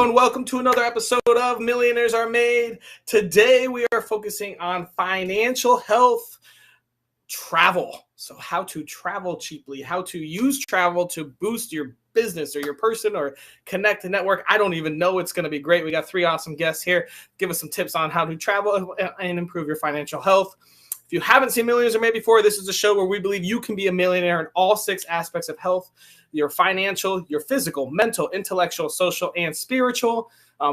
everyone. Welcome to another episode of Millionaires Are Made. Today we are focusing on financial health, travel. So how to travel cheaply, how to use travel to boost your business or your person or connect to network. I don't even know. It's going to be great. We got three awesome guests here. Give us some tips on how to travel and improve your financial health. If you haven't seen Millionaires Are Made before, this is a show where we believe you can be a millionaire in all six aspects of health: your financial, your physical, mental, intellectual, social, and spiritual.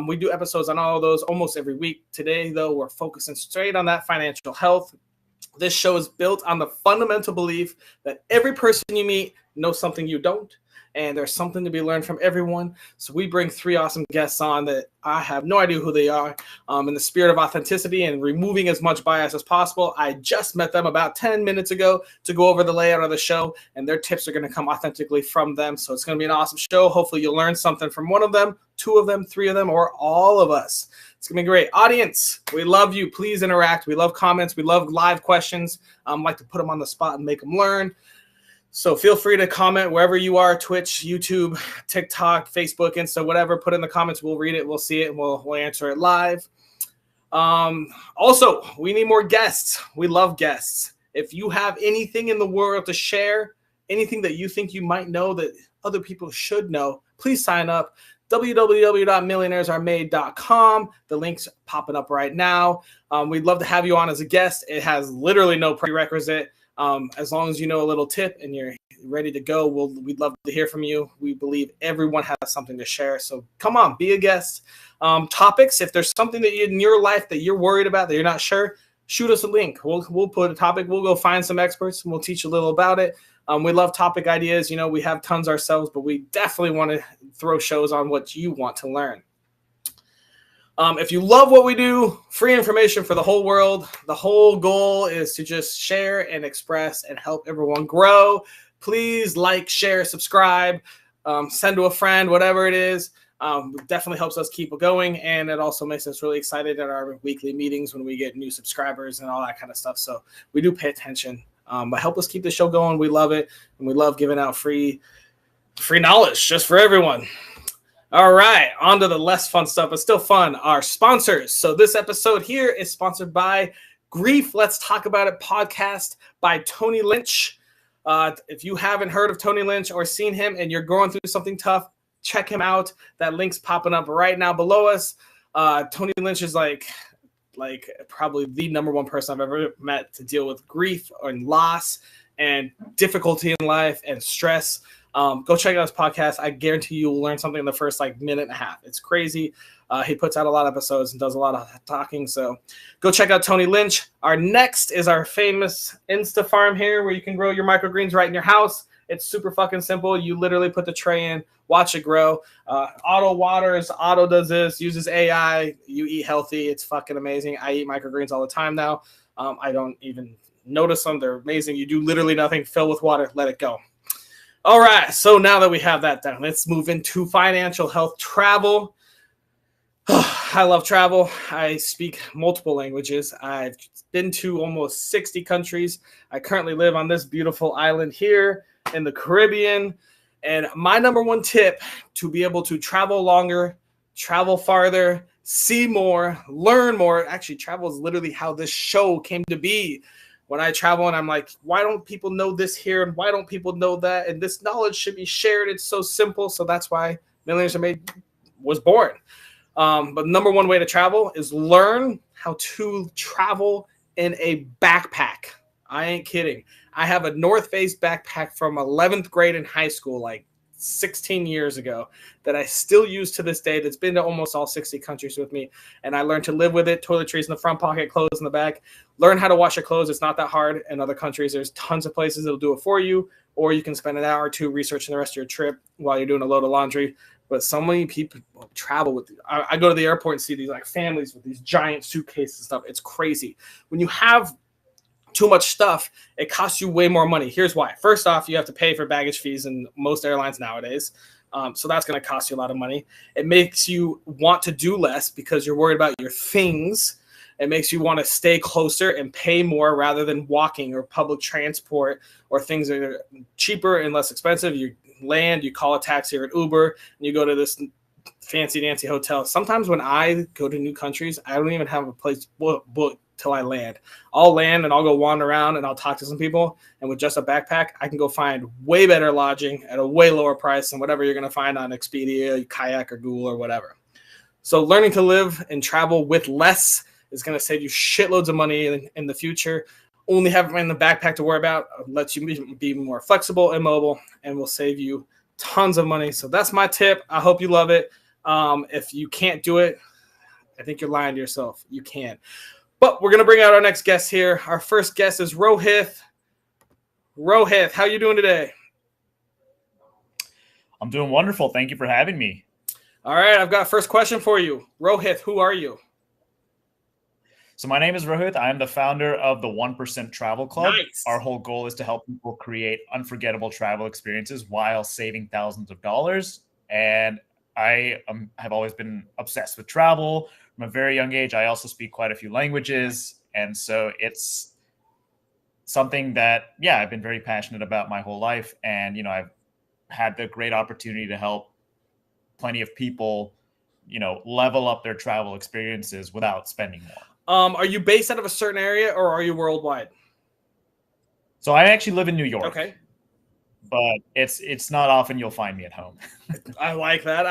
We do episodes on all of those almost every week. Today, though, we're focusing straight on that financial health. This show is built on the fundamental belief that every person you meet knows something you don't, and there's something to be learned from everyone. So we bring three awesome guests on that I have no idea who they are. In the spirit of authenticity and removing as much bias as possible, I just met them about 10 minutes ago to go over the layout of the show, and their tips are going to come authentically from them. So it's going to be an awesome show. Hopefully you'll learn something from one of them, two of them, three of them, or all of us. It's going to be great. Audience, we love you. Please interact. We love comments. We love live questions. Like to put them on the spot and make them learn. So feel free to comment wherever you are: Twitch, YouTube, TikTok, Facebook, Insta, whatever. Put in the comments. We'll read it. We'll see it. And we'll answer it live. Also, we need more guests. We love guests. If you have anything in the world to share, anything that you think you might know that other people should know, please sign up. www.millionairesaremade.com. The link's popping up right now. We'd love to have you on as a guest. It has literally no prerequisite. As long as you know a little tip and you're ready to go, we'd love to hear from you. We believe everyone has something to share. So come on, be a guest. Topics, if there's something that in your life that you're worried about, that you're not sure, shoot us a link. We'll put a topic. We'll go find some experts and we'll teach you a little about it. We love topic ideas. You know, we have tons ourselves, but we definitely want to throw shows on what you want to learn. If you love what we do, free information for the whole world. The whole goal is to just share and express and help everyone grow. Please like, share, subscribe, send to a friend, whatever it is. It definitely helps us keep it going, and it also makes us really excited at our weekly meetings when we get new subscribers and all that kind of stuff. So we do pay attention. But help us keep the show going. We love it, and we love giving out free knowledge just for everyone. All right, on to the less fun stuff, but still fun. Our sponsors. So this episode here is sponsored by Grief Let's Talk About It podcast by Tony Lynch. If you haven't heard of Tony Lynch or seen him and you're going through something tough, check him out. That link's popping up right now below us. Tony Lynch is like probably the number one person I've ever met to deal with grief and loss and difficulty in life and stress. Go check out his podcast. I guarantee you will learn something in the first minute and a half. It's crazy. He puts out a lot of episodes and does a lot of talking. So go check out Tony Lynch. Our next is our famous Insta Farm here, where you can grow your microgreens right in your house. It's super fucking simple. You literally put the tray in, watch it grow. Auto waters, auto does this, uses AI. You eat healthy. It's fucking amazing. I eat microgreens all the time now. I don't even notice them. They're amazing. You do literally nothing. Fill with water. Let it go. All right. So now that we have that done, let's move into financial health, travel. I love travel. I speak multiple languages. I've been to almost 60 countries. I currently live on this beautiful island here in the Caribbean. And my number one tip to be able to travel longer, travel farther, see more, learn more. Actually, travel is literally how this show came to be. When I travel and I'm like, why don't people know this here? And why don't people know that? And this knowledge should be shared. It's so simple. So that's why Millionaires Are Made was born. But number one way to travel is learn how to travel in a backpack. I ain't kidding. I have a North Face backpack from 11th grade in high school, like 16 years ago, that I still use to this day. That's been to almost all 60 countries with me. And I learned to live with it. Toiletries in the front pocket, clothes in the back. Learn how to wash your clothes. It's not that hard. In other countries, there's tons of places that'll do it for you. Or you can spend an hour or two researching the rest of your trip while you're doing a load of laundry. But so many people travel with I go to the airport and see these families with these giant suitcases and stuff. It's crazy. When you have too much stuff, it costs you way more money. Here's why. First off, you have to pay for baggage fees in most airlines nowadays. So that's going to cost you a lot of money. It makes you want to do less because you're worried about your things. It makes you want to stay closer and pay more rather than walking or public transport or things that are cheaper and less expensive. You land, you call a taxi or an Uber, and you go to this fancy dancy hotels. Sometimes when I go to new countries, I don't even have a place booked till I land. I'll land and I'll go wander around and I'll talk to some people. And with just a backpack, I can go find way better lodging at a way lower price than whatever you're going to find on Expedia, Kayak, or Google or whatever. So learning to live and travel with less is going to save you shitloads of money in the future. Only having in the backpack to worry about lets you be more flexible and mobile, and will save you tons of money. So that's my tip. I hope you love it. If you can't do it, I think you're lying to yourself. You can. But we're going to bring out our next guest here. Our first guest is Rohith. Rohith, how you doing today? I'm doing wonderful. Thank you for having me. All right, I've got a first question for you. Rohith, who are you? So my name is Rohith. I am the founder of the 1% Travel Club. Nice. Our whole goal is to help people create unforgettable travel experiences while saving thousands of dollars. And I have always been obsessed with travel from a very young age. I also speak quite a few languages. And so it's something that, I've been very passionate about my whole life. And, I've had the great opportunity to help plenty of people, level up their travel experiences without spending more. Are you based out of a certain area or are you worldwide? So I actually live in New York. Okay. But it's not often you'll find me at home. I like that.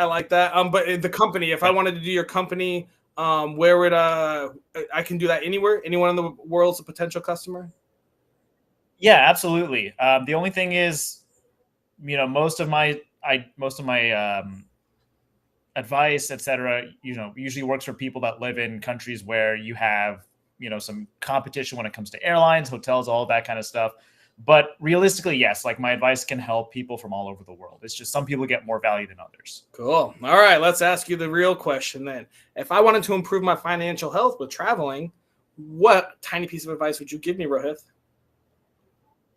But the company, if I wanted to do your company, where would I can do that anywhere? Anyone in the world's a potential customer? Yeah, absolutely. The only thing is, most of my advice, etc., usually works for people that live in countries where you have, some competition when it comes to airlines, hotels, all that kind of stuff. But realistically, yes, like my advice can help people from all over the world. It's just some people get more value than others. Cool. All right, let's ask you the real question then. If I wanted to improve my financial health with traveling, what tiny piece of advice would you give me, Rohith?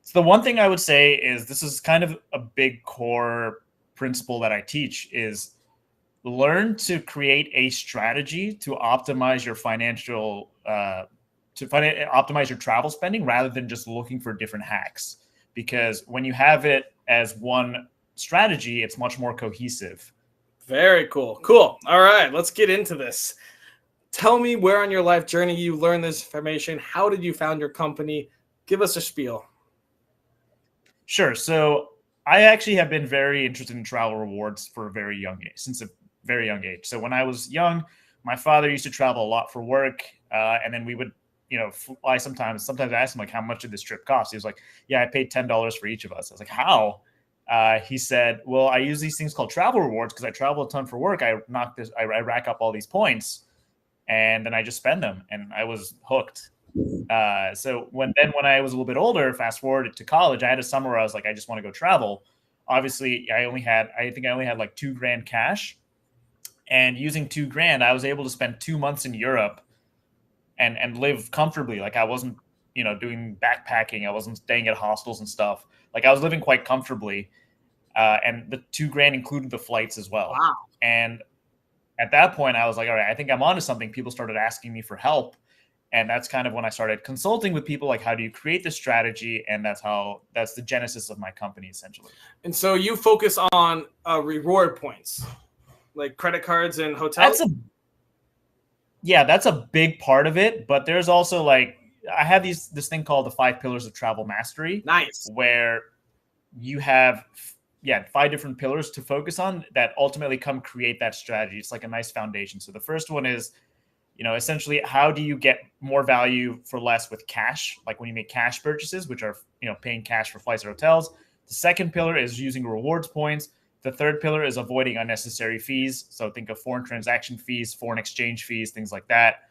So the one thing I would say is, this is kind of a big core principle that I teach, is learn to create a strategy to optimize your financial optimize your travel spending rather than just looking for different hacks. Because when you have it as one strategy, it's much more cohesive. Very cool. Cool. All right, let's get into this. Tell me where on your life journey you learned this information. How did you found your company? Give us a spiel. Sure. So I actually have been very interested in travel rewards for a very young age, since a very young age. So when I was young, my father used to travel a lot for work, and then we would fly sometimes. Sometimes I asked him, like, how much did this trip cost? He was like, yeah, I paid $10 for each of us. I was like, how? He said, well, I use these things called travel rewards because I travel a ton for work. I rack up all these points, and then I just spend them, and I was hooked. So when I was a little bit older, fast forward to college, I had a summer where I was like, I just want to go travel. Obviously, I think I only had like $2,000 cash, and using $2,000, I was able to spend 2 months in Europe and live comfortably. Like I wasn't, doing backpacking. I wasn't staying at hostels and stuff. Like I was living quite comfortably. And the $2,000 included the flights as well. Wow. And at that point I was like, all right, I think I'm onto something. People started asking me for help. And that's kind of when I started consulting with people, like, how do you create this strategy? And that's the genesis of my company, essentially. And so you focus on reward points, like credit cards and hotels? That's a big part of it. But there's also, like, I have this thing called the 5 pillars of travel mastery. Nice. Where you have 5 different pillars to focus on that ultimately come create that strategy. It's like a nice foundation. So the first one is, essentially, how do you get more value for less with cash? Like when you make cash purchases, which are, paying cash for flights or hotels. The second pillar is using rewards points. The third pillar is avoiding unnecessary fees. So think of foreign transaction fees, foreign exchange fees, things like that.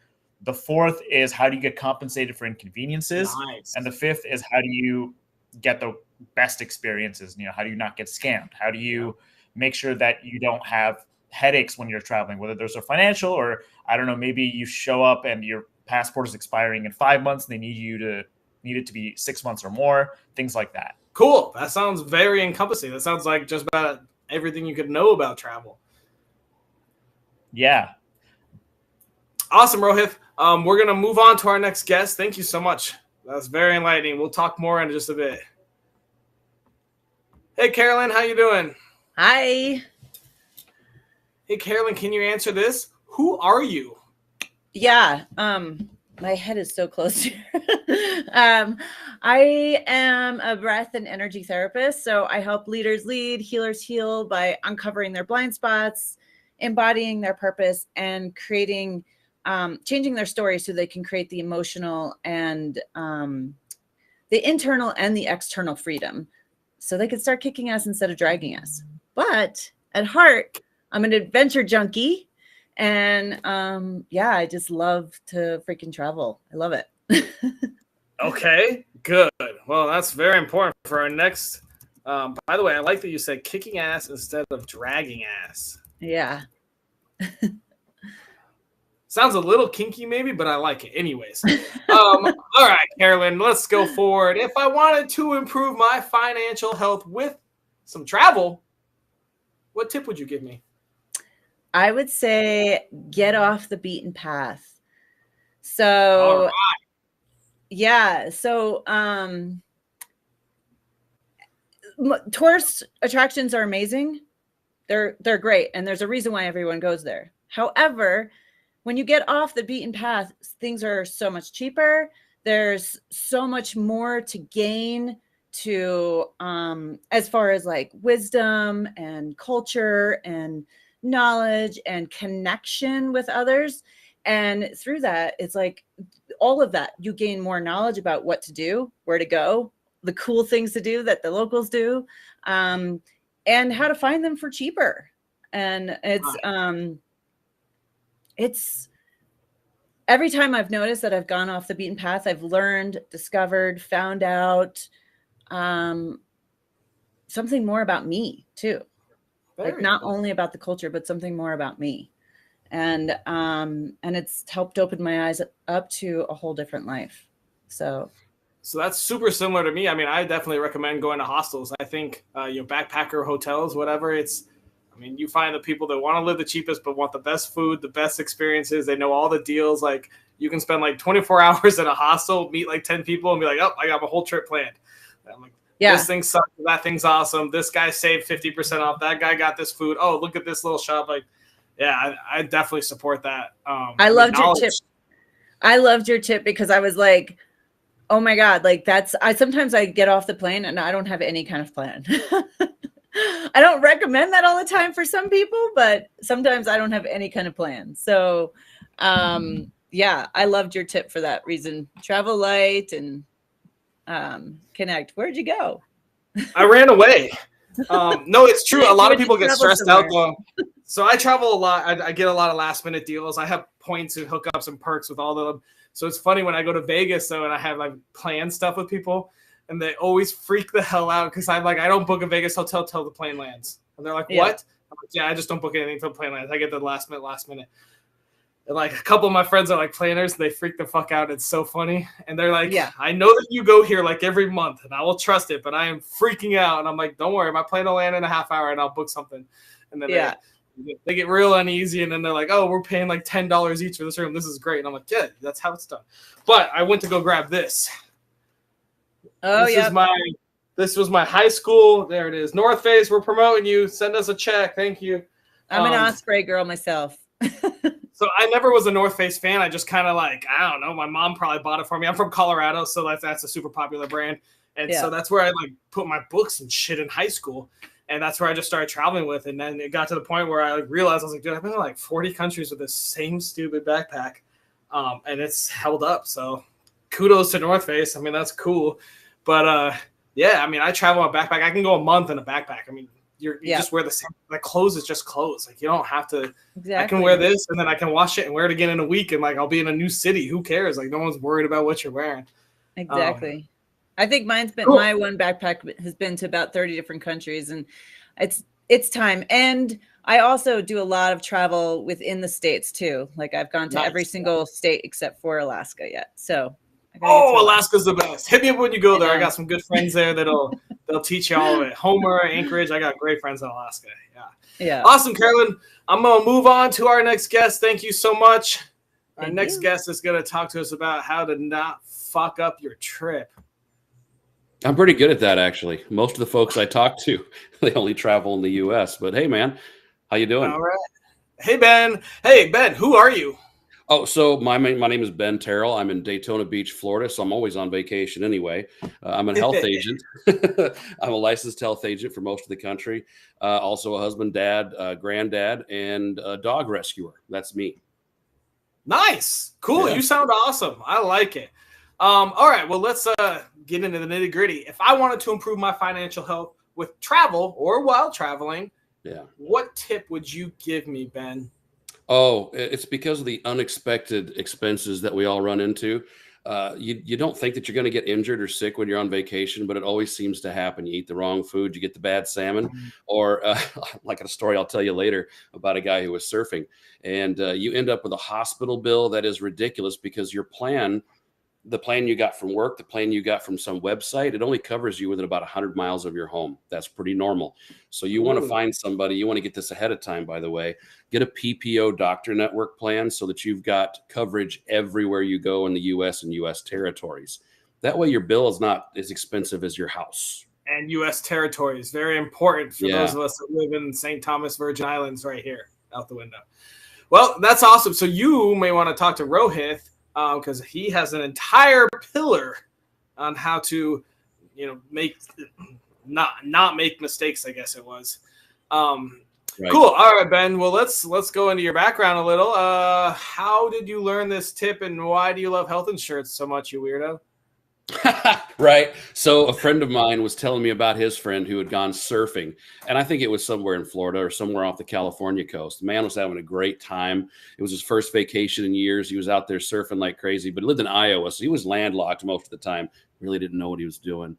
The fourth is, how do you get compensated for inconveniences? Nice. And the fifth is, how do you get the best experiences? How do you not get scammed? How do you make sure that you don't have headaches when you're traveling, whether those are financial or, I don't know, maybe you show up and your passport is expiring in 5 months and they need it to be 6 months or more, things like that. Cool. That sounds very encompassing. That sounds like just about everything you could know about travel. Yeah. Awesome, Rohith. We're going to move on to our next guest. Thank you so much. That's very enlightening. We'll talk more in just a bit. Hey, Carolyn, how you doing? Hi. Hey, Carolyn, can you answer this? Who are you? Yeah. My head is so close to I am a breath and energy therapist. So I help leaders lead, healers heal by uncovering their blind spots, embodying their purpose, and creating, changing their story so they can create the emotional and the internal and the external freedom so they can start kicking ass instead of dragging us. But at heart, I'm an adventure junkie. And yeah, I just love to freaking travel. I love it. Okay, good. Well, that's very important for our next. By the way, I like that you said kicking ass instead of dragging ass. Yeah. Sounds a little kinky, maybe, but I like it. Anyways. All right, Carolyn, let's go forward. If I wanted to improve my financial health with some travel, what tip would you give me? I would say get off the beaten path. So, yeah. So, tourist attractions are amazing. They're great. And there's a reason why everyone goes there. However, when you get off the beaten path, things are so much cheaper. There's so much more to gain to, as far as like wisdom and culture and knowledge and connection with others. And through that, it's like all of that, you gain more knowledge about what to do, where to go, the cool things to do that the locals do, and how to find them for cheaper. And it's every time I've noticed that I've gone off the beaten path, I've learned, discovered, found out something more about me too. Like not only about the culture, but something more about me. And it's helped open my eyes up to a whole different life. So that's super similar to me. I mean, I definitely recommend going to hostels. I think, backpacker hotels, whatever. You find the people that want to live the cheapest, but want the best food, the best experiences. They know all the deals. Like you can spend like 24 hours in a hostel, meet like 10 people and be like, oh, I got my whole trip planned. I'm like, yeah. This thing sucks. That thing's awesome. This guy saved 50% off. That guy got this food. Oh, look at this little shop. Like, yeah, I definitely support that. I loved your tip. I loved your tip because I was like, oh my God, like sometimes I get off the plane and I don't have any kind of plan. I don't recommend that all the time for some people, but sometimes I don't have any kind of plan. So yeah, I loved your tip for that reason. Travel light and connect. Where'd you go? I ran away. No, it's true. A lot of people get stressed out going. So I travel a lot. I get a lot of last minute deals. I have points and hookups and perks with all of them. So it's funny when I go to Vegas though, and I have like planned stuff with people, and they always freak the hell out because I'm like, I don't book a Vegas hotel till the plane lands, and they're like, what? I'm like, yeah, I just don't book anything till the plane lands. I get the last minute. And like a couple of my friends are like planners, and they freak the fuck out. It's so funny. And they're like, yeah, I know that you go here like every month and I will trust it, but I am freaking out. And I'm like, don't worry, my plane will land in a half hour and I'll book something. And then they get real uneasy. And then they're like, oh, we're paying like $10 each for this room. This is great. And I'm like, yeah, that's how it's done. But I went to go grab this. Oh, yeah. This was my high school. There it is. North Face, we're promoting you. Send us a check. Thank you. I'm an Osprey girl myself. So I never was a North Face fan. I just kind of like, I don't know. My mom probably bought it for me. I'm from Colorado, so that's a super popular brand. And so that's where I like put my books and shit in high school. And that's where I just started traveling with. And then it got to the point where I like realized, I was like, dude, I've been to like 40 countries with this same stupid backpack. And it's held up. So kudos to North Face. I mean, that's cool. But yeah, I mean, I travel on a backpack. I can go a month in a backpack. I mean, you just wear the same. Like clothes is just clothes. Like you don't have to. Exactly. I can wear this and then I can wash it and wear it again in a week, and like I'll be in a new city. Who cares? Like no one's worried about what you're wearing. Exactly. I think mine's been my one backpack has been to about 30 different countries, and it's time. And I also do a lot of travel within the states too. Like I've gone to every single state except for Alaska yet. So. Alaska's the best. Hit me up when you go there. I got some good friends there they'll teach you all of it. Homer, Anchorage. I got great friends in Alaska. Yeah. Awesome, Carolyn. I'm gonna move on to our next guest. Thank you so much. Our next guest is gonna talk to us about how to not fuck up your trip. I'm pretty good at that, actually. Most of the folks I talk to, they only travel in the U.S. But hey, man, how you doing? All right. Hey, Ben. Hey, Ben, who are you? Oh, so my name is Ben Terrell. I'm in Daytona Beach, Florida, so I'm always on vacation anyway. I'm a health agent. I'm a licensed health agent for most of the country. Also a husband, dad, granddad, and a dog rescuer. That's me. Nice. Cool. Yeah. You sound awesome. I like it. All right. Well, let's get into the nitty gritty. If I wanted to improve my financial health with travel or while traveling, Yeah. what tip would you give me, Ben? Oh, it's because of the unexpected expenses that we all run into. You don't think that you're going to get injured or sick when you're on vacation, but it always seems to happen. You eat the wrong food, you get the bad salmon, or like a story I'll tell you later about a guy who was surfing, and you end up with a hospital bill that is ridiculous because the plan you got from work, the plan you got from some website, it only covers you within about 100 miles of your home. That's pretty normal. So you want to find somebody, you want to get this ahead of time, by the way, get a PPO doctor network plan so that you've got coverage everywhere you go in the US and US territories. That way your bill is not as expensive as your house. And U.S. territories, very important for Yeah. those of us that live in St. Thomas, Virgin Islands, right here out the window. Well, that's awesome. So you may want to talk to Rohit because he has an entire pillar on how to, make not make mistakes. I guess it was. Right. Cool. All right, Ben. Well, let's go into your background a little. How did you learn this tip, and why do you love health insurance so much, you weirdo? Right. So a friend of mine was telling me about his friend who had gone surfing. And I think it was somewhere in Florida or somewhere off the California coast. The man was having a great time. It was his first vacation in years. He was out there surfing like crazy, but he lived in Iowa. So he was landlocked most of the time. Really didn't know what he was doing.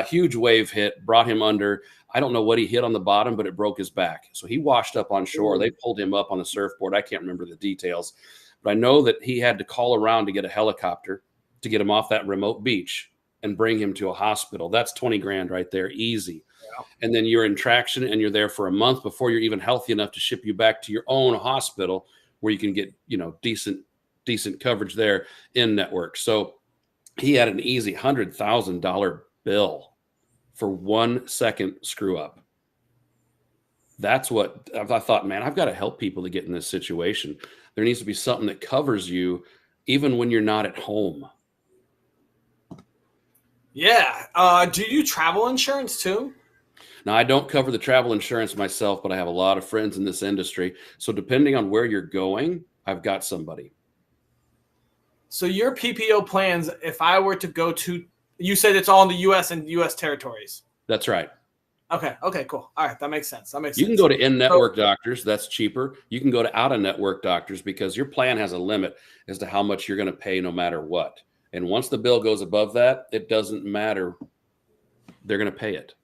Huge wave hit, brought him under. I don't know what he hit on the bottom, but it broke his back. So he washed up on shore. They pulled him up on the surfboard. I can't remember the details, but I know that he had to call around to get a helicopter to get him off that remote beach and bring him to a hospital. That's 20 grand right there. Easy. Yeah. And then you're in traction and you're there for a month before you're even healthy enough to ship you back to your own hospital where you can get, decent coverage there in network. So he had an easy $100,000 bill for 1 second screw up. That's what I thought, man, I've got to help people to get in this situation. There needs to be something that covers you even when you're not at home. Yeah. Do you travel insurance too? Now, I don't cover the travel insurance myself, but I have a lot of friends in this industry. So depending on where you're going, I've got somebody. So your PPO plans, if I were to go to, you said it's all in the U.S. and U.S. territories. That's right. Okay, cool. All right, that makes sense. You can go to in-network doctors. That's cheaper. You can go to out-of-network doctors because your plan has a limit as to how much you're going to pay no matter what. And once the bill goes above that, it doesn't matter. They're going to pay it.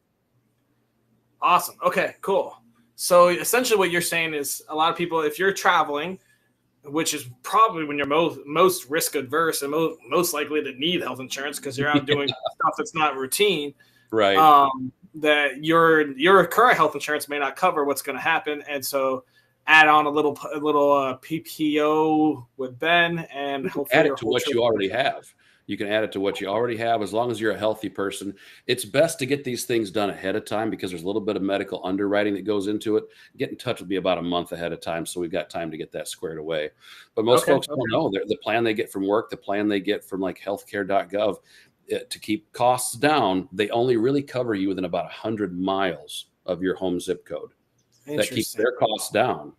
Awesome. Okay, cool. So essentially what you're saying is a lot of people, if you're traveling, which is probably when you're most risk adverse and most likely to need health insurance because you're out doing stuff that's not routine, right? That your current health insurance may not cover what's going to happen, and so add on a little PPO with Ben, and hopefully add it to what you already have. You can add it to what you already have as long as you're a healthy person. It's best to get these things done ahead of time because there's a little bit of medical underwriting that goes into it. Get in touch with me about a month ahead of time so we've got time to get that squared away. But most folks don't know. The plan they get from work, the plan they get from like healthcare.gov to keep costs down, they only really cover you within about 100 miles of your home zip code. That keeps their costs down,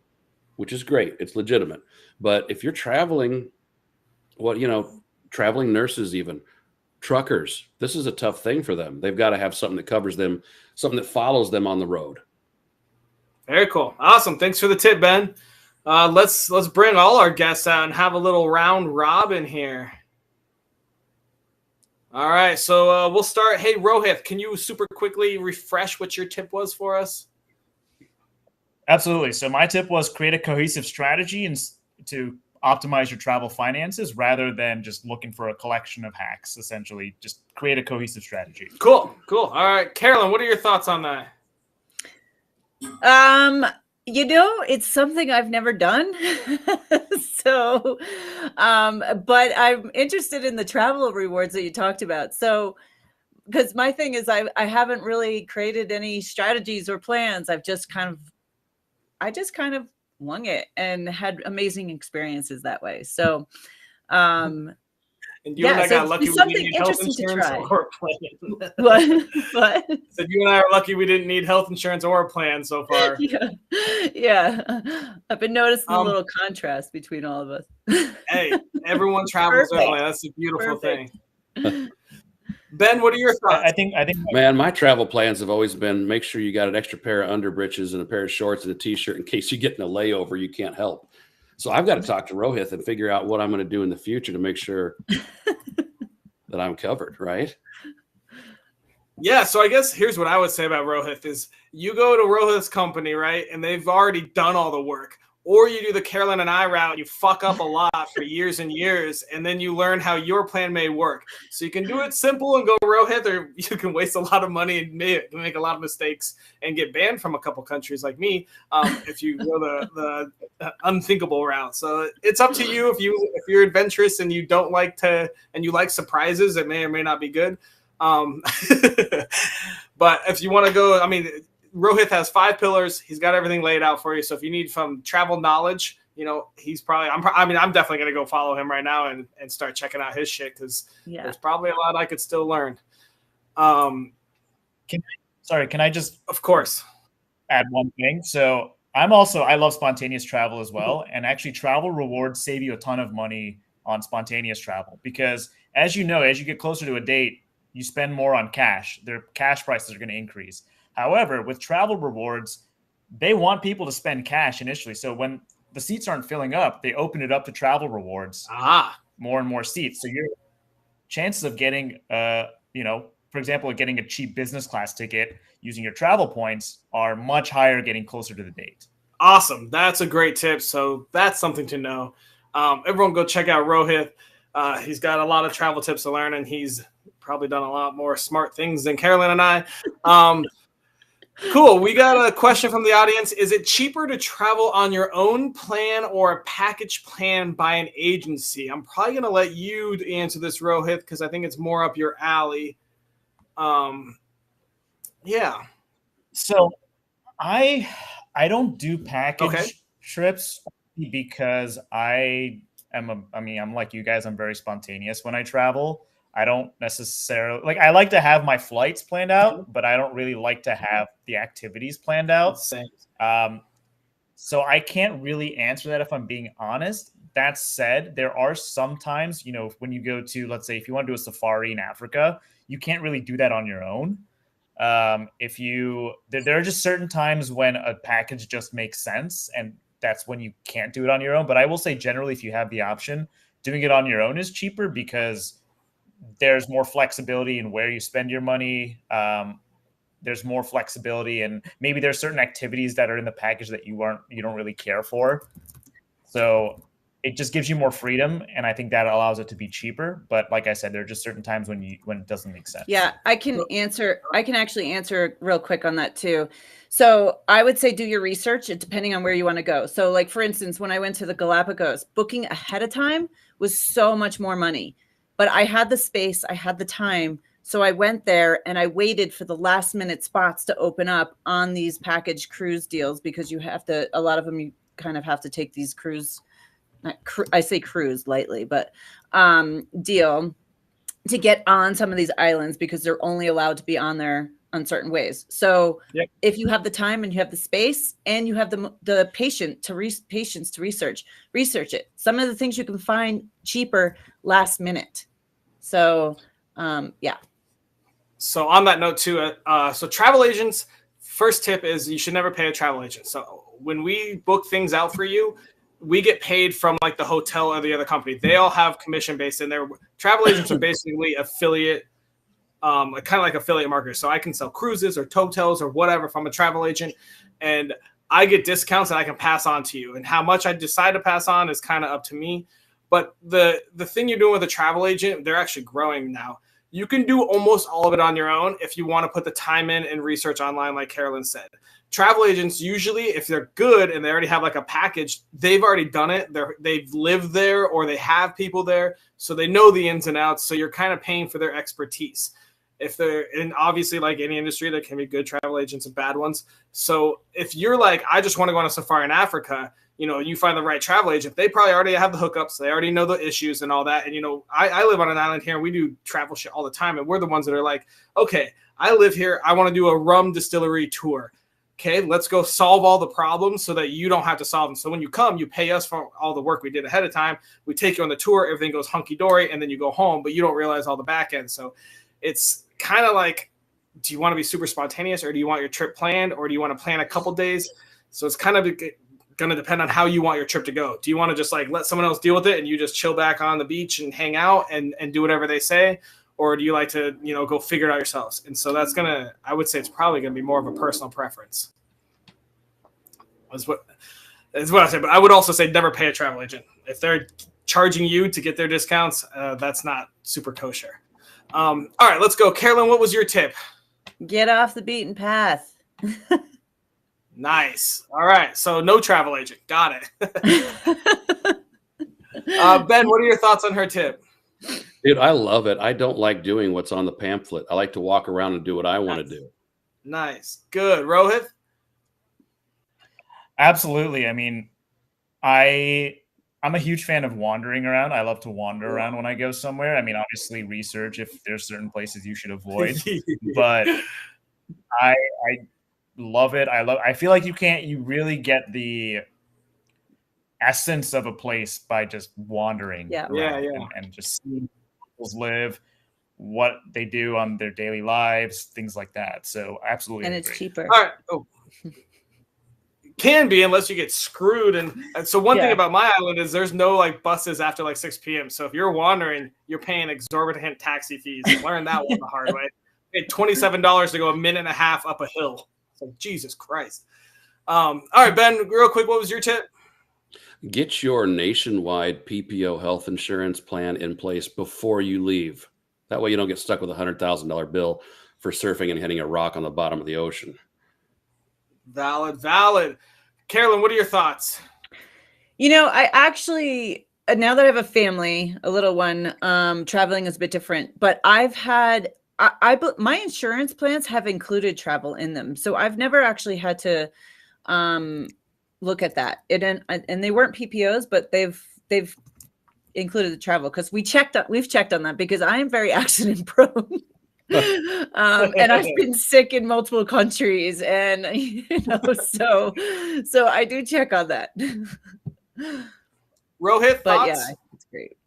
which is great. It's legitimate. But if you're traveling, traveling nurses, even truckers, this is a tough thing for them. They've got to have something that covers them, something that follows them on the road. Very cool. Awesome. Thanks for the tip, Ben. Let's bring all our guests out and have a little round robin here. All right. So we'll start. Hey, Rohit, can you super quickly refresh what your tip was for us? Absolutely. So my tip was create a cohesive strategy and to optimize your travel finances rather than just looking for a collection of hacks. Essentially, just create a cohesive strategy. Cool. All right, Carolyn, what are your thoughts on that? It's something I've never done. So, but I'm interested in the travel rewards that you talked about. So, because my thing is I haven't really created any strategies or plans. I just kind of wung it and had amazing experiences that way. So, and you and I got lucky we didn't need health insurance or a plan. What? So you and I are lucky we didn't need health insurance or a plan so far. Yeah. I've been noticing a little contrast between all of us. Hey, everyone travels differently. That's a beautiful thing. Ben, what are your thoughts? I think, man, my travel plans have always been make sure you got an extra pair of underbritches and a pair of shorts and a t-shirt in case you get in a layover you can't help. So I've got to talk to Rohith and figure out what I'm going to do in the future to make sure that I'm covered, right? Yeah, so I guess here's what I would say about Rohith is you go to Rohith's company, right, and they've already done all the work. Or you do the Carolyn and I route, you fuck up a lot for years and years, and then you learn how your plan may work. So you can do it simple and go Rohith, or you can waste a lot of money and make a lot of mistakes and get banned from a couple countries like me if you go the unthinkable route. So it's up to you if you're adventurous and you don't like to and you like surprises. It may or may not be good. But if you want to go, I mean, Rohith has 5 pillars. He's got everything laid out for you. So if you need some travel knowledge, you know, he's probably, I'm definitely going to go follow him right now and start checking out his shit because there's probably a lot I could still learn. Can I just, of course, add one thing? So I love spontaneous travel as well. And actually travel rewards save you a ton of money on spontaneous travel because as you know, as you get closer to a date, you spend more on cash. Their cash prices are going to increase. However, with travel rewards, they want people to spend cash initially. So when the seats aren't filling up, they open it up to travel rewards, more and more seats. So your chances of getting, for example, getting a cheap business class ticket using your travel points are much higher getting closer to the date. Awesome. That's a great tip. So that's something to know. Everyone go check out Rohith. He's got a lot of travel tips to learn, and he's probably done a lot more smart things than Carolyn and I. Cool. We got a question from the audience. Is it cheaper to travel on your own plan or a package plan by an agency? I'm probably going to let you answer this, Rohith, because I think it's more up your alley. Yeah. So I don't do package trips because I'm like you guys. I'm very spontaneous when I travel. I don't necessarily I like to have my flights planned out, but I don't really like to have the activities planned out. So I can't really answer that if I'm being honest. That said, there are some times, when you go to, let's say, if you want to do a safari in Africa, you can't really do that on your own. There are just certain times when a package just makes sense, and that's when you can't do it on your own. But I will say generally, if you have the option, doing it on your own is cheaper because there's more flexibility in where you spend your money. There's more flexibility, and maybe there's certain activities that are in the package that you don't really care for. So it just gives you more freedom, and I think that allows it to be cheaper. But like I said, there are just certain times when it doesn't make sense. Yeah, I can actually answer real quick on that too. So I would say do your research, depending on where you want to go. So like, for instance, when I went to the Galapagos, booking ahead of time was so much more money. But I had the space, I had the time. So I went there and I waited for the last minute spots to open up on these package cruise deals because a lot of them, you kind of have to take these I say cruise lightly, but deal to get on some of these islands because they're only allowed to be on there on certain ways. So if you have the time and you have the space and you have the patience to research it. Some of the things you can find cheaper last minute. So, yeah. So on that note too, so travel agents, first tip is you should never pay a travel agent. So when we book things out for you, we get paid from like the hotel or the other company. They all have commission based in there. Travel agents are basically affiliate, kind of like affiliate marketers. So I can sell cruises or hotels or whatever if I'm a travel agent, and I get discounts that I can pass on to you. And how much I decide to pass on is kind of up to me. But the thing you're doing with a travel agent, they're actually growing now. You can do almost all of it on your own if you want to put the time in and research online, like Carolyn said. Travel agents, usually, if they're good and they already have like a package, they've already done it. They've lived there or they have people there, so they know the ins and outs. So you're kind of paying for their expertise. And obviously, like any industry, there can be good travel agents and bad ones. So if you're like, I just want to go on a safari in Africa, you find the right travel agent, they probably already have the hookups. They already know the issues and all that. And, I live on an island here and we do travel shit all the time. And we're the ones that are like, okay, I live here. I want to do a rum distillery tour. Okay, let's go solve all the problems so that you don't have to solve them. So when you come, you pay us for all the work we did ahead of time. We take you on the tour. Everything goes hunky-dory, and then you go home, but you don't realize all the back end. So it's kind of like, do you want to be super spontaneous, or do you want your trip planned, or do you want to plan a couple days? So it's kind of going to depend on how you want your trip to go. Do you want to just like let someone else deal with it and you just chill back on the beach and hang out and do whatever they say? Or do you like to, go figure it out yourselves? And so I would say it's probably going to be more of a personal preference. That's what I say. But I would also say never pay a travel agent. If they're charging you to get their discounts, that's not super kosher. All right, let's go. Carolyn, what was your tip? Get off the beaten path. Nice. All right. So no travel agent. Got it. Ben, what are your thoughts on her tip? Dude, I love it. I don't like doing what's on the pamphlet. I like to walk around and do what I want to do. Nice. Good. Rohit? Absolutely. I mean, I'm a huge fan of wandering around. I love to wander around when I go somewhere. I mean, obviously research if there's certain places you should avoid, but I love it. I feel like you really get the essence of a place by just wandering around and just seeing people live, what they do on their daily lives, things like that. So absolutely. And it's cheaper. All right. Oh. Can be, unless you get screwed. And so one thing about my island is there's no like buses after like 6 p.m. So if you're wandering, you're paying exorbitant taxi fees. Learn that one the hard way. Paid $27 to go a minute and a half up a hill. It's like, Jesus Christ. All right, Ben, real quick, what was your tip? Get your nationwide PPO health insurance plan in place before you leave. That way you don't get stuck with a $100,000 bill for surfing and hitting a rock on the bottom of the ocean. Valid. Carolyn, what are your thoughts? I actually, now that I have a family, a little one, traveling is a bit different, but I've had, my insurance plans have included travel in them. So I've never actually had to look at that. And they weren't PPOs, but they've included the travel because we've checked on that because I am very accident prone. And I've been sick in multiple countries, and so I do check on that. Rohit, but thoughts? Yeah, it's great.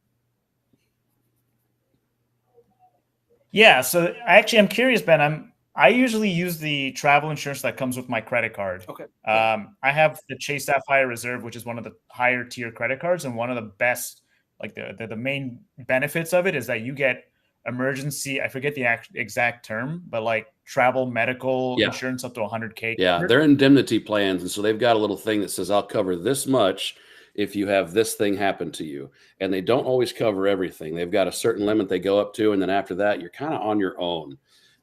Yeah, so I'm curious, Ben. I usually use the travel insurance that comes with my credit card. Okay. I have the Chase Sapphire Reserve, which is one of the higher tier credit cards, and one of the best, like the main benefits of it is that you get emergency, I forget the exact term, but like travel medical insurance up to 100K. Yeah, they're indemnity plans. And so they've got a little thing that says, I'll cover this much if you have this thing happen to you. And they don't always cover everything. They've got a certain limit they go up to. And then after that, you're kind of on your own.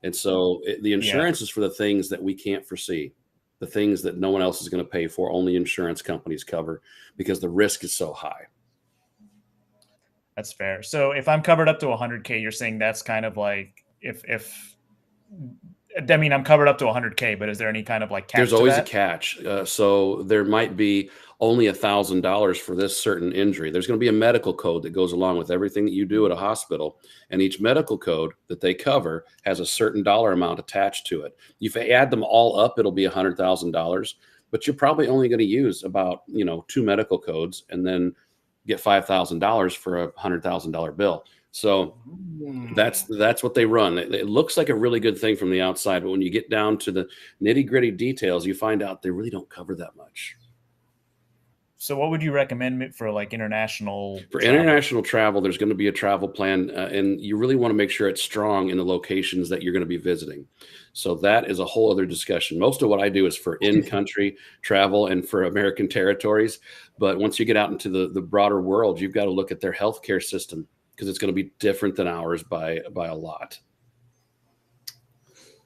And so the insurance is for the things that we can't foresee, the things that no one else is going to pay for. Only insurance companies cover because the risk is so high. That's fair. So if I'm covered up to 100K, you're saying that's kind of like I'm covered up to 100K, but is there any kind of like catch? There's always a catch. So there might be only $1,000 for this certain injury. There's going to be a medical code that goes along with everything that you do at a hospital. And each medical code that they cover has a certain dollar amount attached to it. If you add them all up, it'll be $100,000, but you're probably only going to use about, 2 medical codes and then get $5,000 for a $100,000 bill. So that's what they run. It looks like a really good thing from the outside, but when you get down to the nitty gritty details, you find out they really don't cover that much. So what would you recommend for like international? For international travel, there's going to be a travel plan, and you really want to make sure it's strong in the locations that you're going to be visiting. So that is a whole other discussion. Most of what I do is for in-country travel and for American territories. But once you get out into the broader world, you've got to look at their healthcare system because it's going to be different than ours by a lot.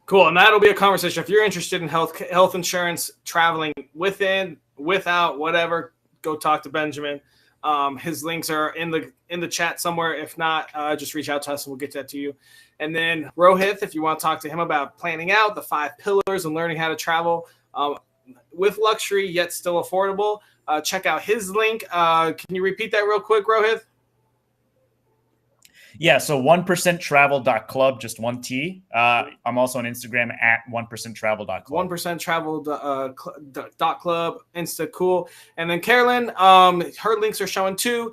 Cool. And that'll be a conversation. If you're interested in health insurance, traveling within, without, whatever, go talk to Benjamin. His links are in the chat somewhere. If not, just reach out to us and we'll get that to you. And then Rohit, if you want to talk to him about planning out the 5 pillars and learning how to travel with luxury yet still affordable, check out his link. Can you repeat that real quick, Rohit? Yeah, so 1%travel.club, just one T. I'm also on Instagram at 1%travel.club. 1%travel.club, Insta, cool. And then Carolyn, her links are showing too.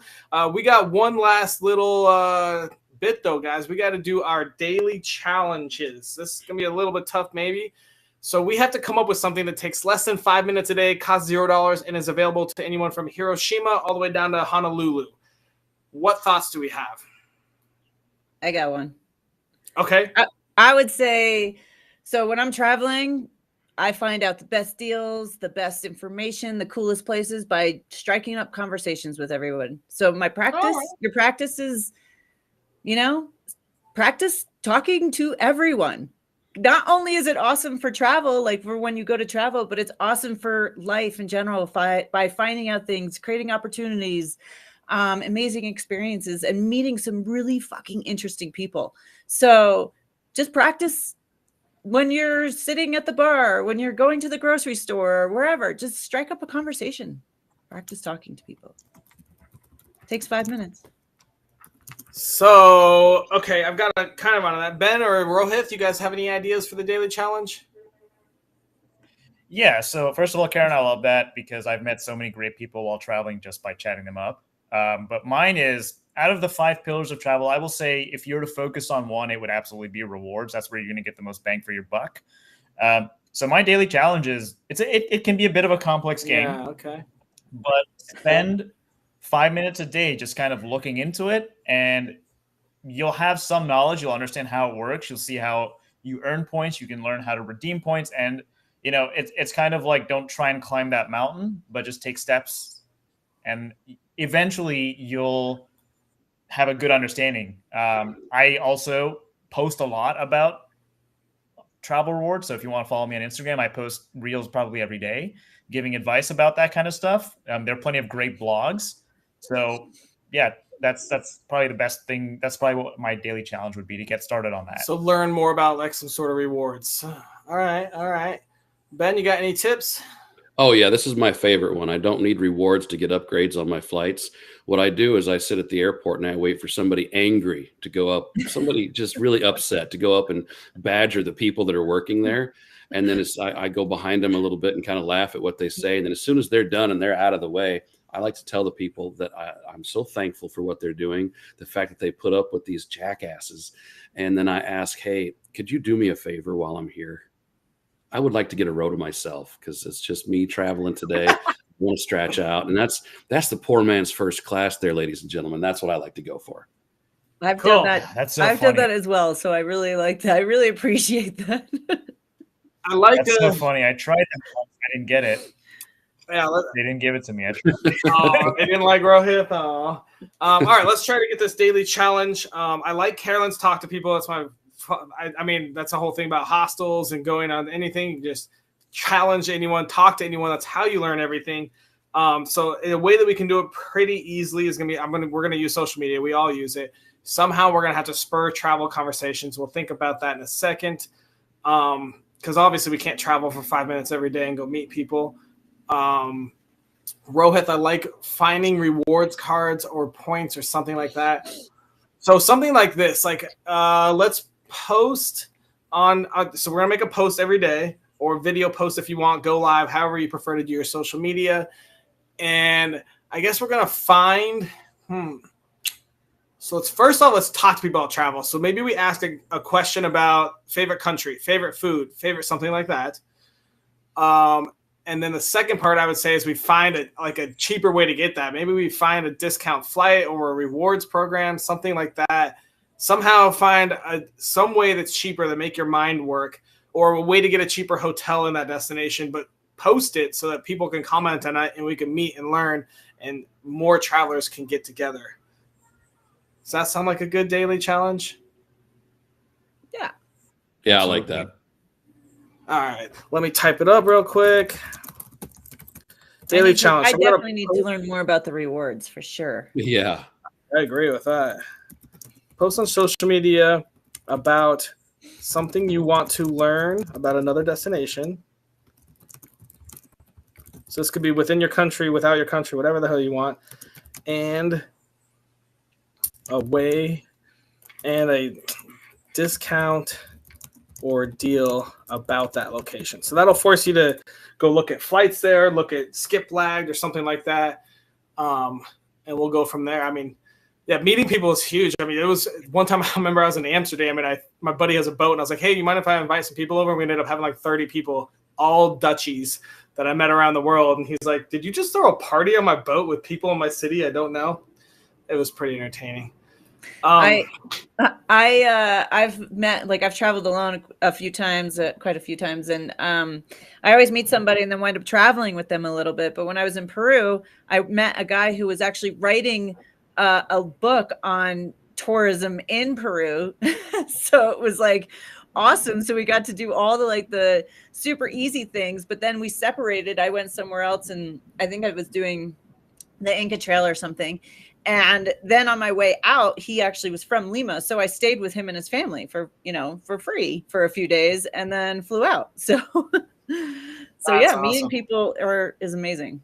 We got one last little bit though, guys. We got to do our daily challenges. This is going to be a little bit tough maybe. So we have to come up with something that takes less than 5 minutes a day, costs $0, and is available to anyone from Hiroshima all the way down to Honolulu. What thoughts do we have? I got one. Okay. I would say, so when I'm traveling, I find out the best deals, the best information, the coolest places by striking up conversations with everyone. So my practice, your practice is, practice talking to everyone. Not only is it awesome for travel, like for when you go to travel, but it's awesome for life in general by finding out things, creating opportunities, amazing experiences, and meeting some really fucking interesting people. So just practice when you're sitting at the bar, when you're going to the grocery store, or wherever. Just strike up a conversation. Practice talking to people. Takes 5 minutes. So, okay, I've got a kind of on that. Ben or Rohit, you guys have any ideas for the daily challenge? Yeah, so first of all, Karen, I love that because I've met so many great people while traveling just by chatting them up. But mine is, out of the 5 pillars of travel, I will say if you were to focus on one, it would absolutely be rewards. That's where you're going to get the most bang for your buck. So my daily challenge is, it can be a bit of a complex game. Yeah, okay. But spend 5 minutes a day just kind of looking into it, and you'll have some knowledge. You'll understand how it works. You'll see how you earn points. You can learn how to redeem points. And, it's kind of like, don't try and climb that mountain, but just take steps. And eventually you'll have a good understanding. I also post a lot about travel rewards. So if you want to follow me on Instagram, I post reels probably every day, giving advice about that kind of stuff. There are plenty of great blogs. So yeah, that's probably the best thing. That's probably what my daily challenge would be, to get started on that. So learn more about like some sort of rewards. All right. Ben, you got any tips? Oh, yeah, this is my favorite one. I don't need rewards to get upgrades on my flights. What I do is I sit at the airport and I wait for somebody angry to go up, somebody just really upset to go up and badger the people that are working there. And then I go behind them a little bit and kind of laugh at what they say. And then as soon as they're done and they're out of the way, I like to tell the people that I'm so thankful for what they're doing, the fact that they put up with these jackasses. And then I ask, hey, could you do me a favor while I'm here? I would like to get a row to myself because it's just me traveling today. I want to stretch out. And that's the poor man's first class there, ladies and gentlemen. That's what I like to go for. I've Cool. done that. That's so I've funny. done that as well. So I really like that. I really appreciate that. I like That's so funny. I tried that once. I didn't get it. Yeah, They didn't give it to me. I tried. they didn't like Rohit. All right, let's try to get this daily challenge. I like Carolyn's talk to people. That's I mean, that's the whole thing about hostels and going on anything. Just challenge anyone, talk to anyone. That's how you learn everything. So a way that we can do it pretty easily is gonna be we're gonna use social media. We all use it. Somehow we're gonna have to spur travel conversations. We'll think about that in a second. Because obviously we can't travel for 5 minutes every day and go meet people. Rohit, I like finding rewards cards or points or something like that. So something like this, like let's post on. So we're gonna make a post every day, or video post if you want, go live, however you prefer to do your social media. And I guess we're gonna find. So let's talk to people about travel. So maybe we ask a question about favorite country, favorite food, favorite something like that. And then the second part I would say is we find a cheaper way to get that. Maybe we find a discount flight or a rewards program, something like that. Somehow find some way that's cheaper to make your mind work, or a way to get a cheaper hotel in that destination, but post it so that people can comment on it and we can meet and learn and more travelers can get together. Does that sound like a good daily challenge? Yeah. Yeah, I like that. All right, let me type it up real quick. Daily challenge. I definitely need to learn more about the rewards for sure. Yeah. I agree with that. Post on social media about something you want to learn about another destination. So this could be within your country, without your country, whatever the hell you want. And away and a discount or deal about that location. So that'll force you to go look at flights there, look at skip lagged or something like that. And we'll go from there. I mean, yeah, meeting people is huge. I mean, it was one time I remember I was in Amsterdam and my buddy has a boat and I was like, hey, you mind if I invite some people over? And we ended up having like 30 people, all Dutchies that I met around the world. And he's like, did you just throw a party on my boat with people in my city? I don't know. It was pretty entertaining. I've met, like, I've traveled alone a few times, quite a few times. And I always meet somebody and then wind up traveling with them a little bit. But when I was in Peru, I met a guy who was actually writing a book on tourism in Peru. So it was like awesome. So we got to do all the super easy things, but then we separated. I went somewhere else and I think I was doing the Inca Trail or something. And then on my way out, he actually was from Lima. So I stayed with him and his family for free for a few days and then flew out. So, yeah, awesome. Meeting people is amazing.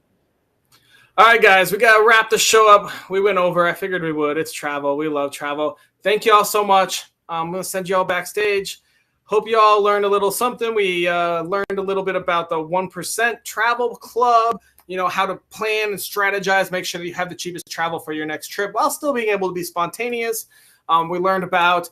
All right, guys, we got to wrap the show up. We went over. I figured we would. It's travel. We love travel. Thank you all so much. I'm going to send you all backstage. Hope you all learned a little something. We learned a little bit about the 1% Travel Club, how to plan and strategize, make sure that you have the cheapest travel for your next trip while still being able to be spontaneous. We learned about,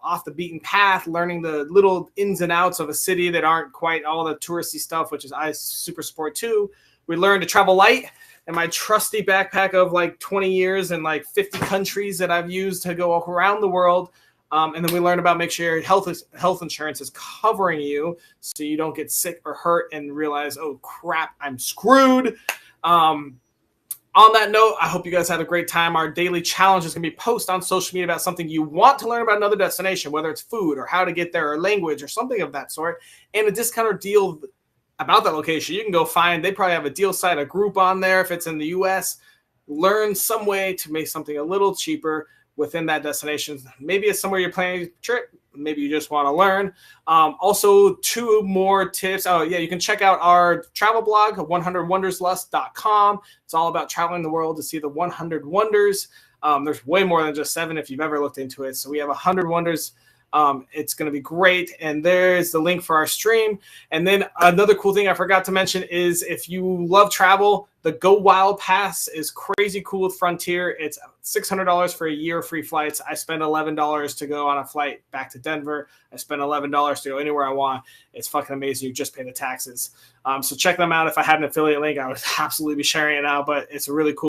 off the beaten path, learning the little ins and outs of a city that aren't quite all the touristy stuff, which is I super support too. We learned to travel light. And my trusty backpack of like 20 years and like 50 countries that I've used to go around the world. And then we learned about make sure your health insurance is covering you so you don't get sick or hurt and realize, oh, crap, I'm screwed. On that note, I hope you guys had a great time. Our daily challenge is going to be post on social media about something you want to learn about another destination, whether it's food or how to get there or language or something of that sort, and a discount or deal about that location. You can go find, they probably have a deal site, a group on there if it's in the US. Learn some way to make something a little cheaper within that destination. Maybe it's somewhere you're planning a trip. Maybe you just want to learn. Also, 2 more tips. Oh, yeah, you can check out our travel blog, 100wonderslust.com. It's all about traveling the world to see the 100 wonders. There's way more than just 7 if you've ever looked into it. So we have 100 wonders. It's going to be great. And there's the link for our stream. And then another cool thing I forgot to mention is if you love travel, the Go Wild Pass is crazy cool with Frontier. It's $600 for a year of free flights. I spend $11 to go on a flight back to Denver. I spend $11 to go anywhere I want. It's fucking amazing. You just pay the taxes. So check them out. If I had an affiliate link, I would absolutely be sharing it now, but it's a really cool